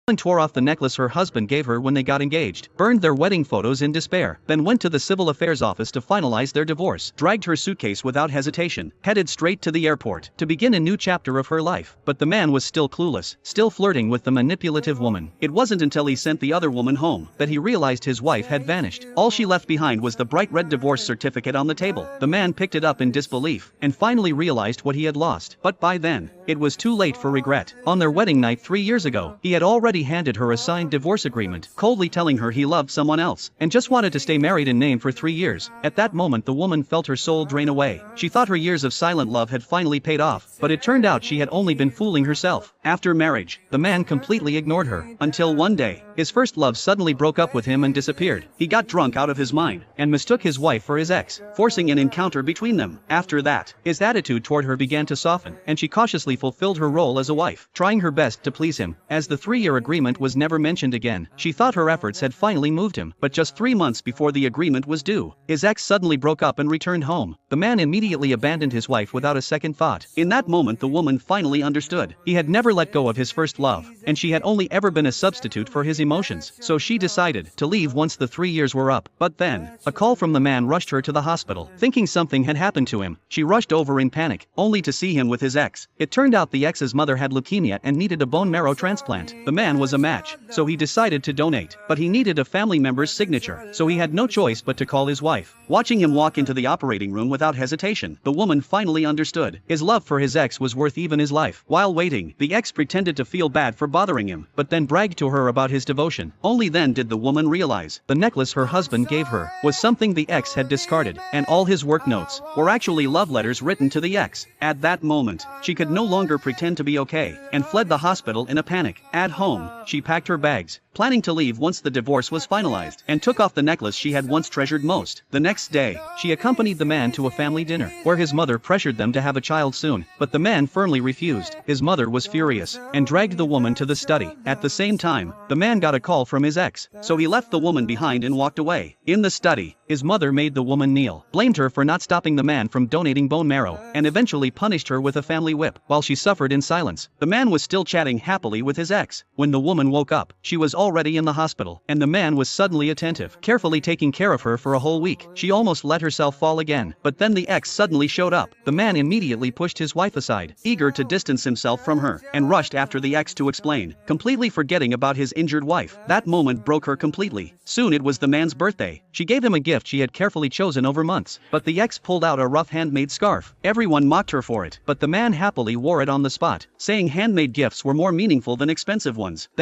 woman tore off the necklace her husband gave her when they got engaged, burned their wedding photos in despair, then went to the civil affairs office to finalize their divorce, dragged her suitcase without hesitation, headed straight to the airport to begin a new chapter of her life. But the man was still clueless, still flirting with the manipulative woman. It wasn't until he sent the other woman home that he realized his wife had vanished. All she left behind was the bright red divorce certificate on the table. The man picked it up in disbelief and finally realized what he had lost. But by then, it was too late for regret. On their wedding night 3 years ago, he had already handed her a signed divorce agreement, coldly telling her he loved someone else and just wanted to stay married in name for 3 years. At that moment the woman felt her soul drain away. She thought her years of silent love had finally paid off, but it turned out she had only been fooling herself. After marriage, the man completely ignored her, until one day, his first love suddenly broke up with him and disappeared. He got drunk out of his mind and mistook his wife for his ex, forcing an encounter between them. After that, his attitude toward her began to soften, and she cautiously fulfilled her role as a wife, trying her best to please him. As the 3-year agreement was never mentioned again, she thought her efforts had finally moved him. But just 3 months before the agreement was due, his ex suddenly broke up and returned home. The man immediately abandoned his wife without a second thought. In that moment the woman finally understood. He had never let go of his first love, and she had only ever been a substitute for his emotions. So she decided to leave once the 3 years were up. But then, a call from the man rushed her to the hospital. Thinking something had happened to him, she rushed over in panic, only to see him with his ex. It turned out the ex's mother had leukemia and needed a bone marrow transplant. The man was a match, so he decided to donate. But he needed a family member's signature, so he had no choice but to call his wife. Watching him walk into the operating room without hesitation, the woman finally understood. His love for his ex was worth even his life. While waiting, the ex pretended to feel bad for bothering him, but then bragged to her about his devotion. Only then did the woman realize the necklace her husband gave her was something the ex had discarded, and all his work notes were actually love letters written to the ex. At that moment, she could no longer pretend to be okay, and fled the hospital in a panic. At home, she packed her bags, planning to leave once the divorce was finalized, and took off the necklace she had once treasured most. The next day, she accompanied the man to a family dinner, where his mother pressured them to have a child soon, but the man firmly refused. His mother was furious, and dragged the woman to the study. At the same time, the man got a call from his ex, so he left the woman behind and walked away. In the study, his mother made the woman kneel, blamed her for not stopping the man from donating bone marrow, and eventually punished her with a family whip. While she suffered in silence, the man was still chatting happily with his ex. When the woman woke up, she was already in the hospital, and the man was suddenly attentive, carefully taking care of her for a whole week. She almost let herself fall again, but then the ex suddenly showed up. The man immediately pushed his wife aside, eager to distance himself from her, and rushed after the ex to explain, completely forgetting about his injured wife. That moment broke her completely. Soon it was the man's birthday. She gave him a gift she had carefully chosen over months, but the ex pulled out a rough handmade scarf. Everyone mocked her for it, but the man happily wore it on the spot, saying handmade gifts were more meaningful than expensive ones.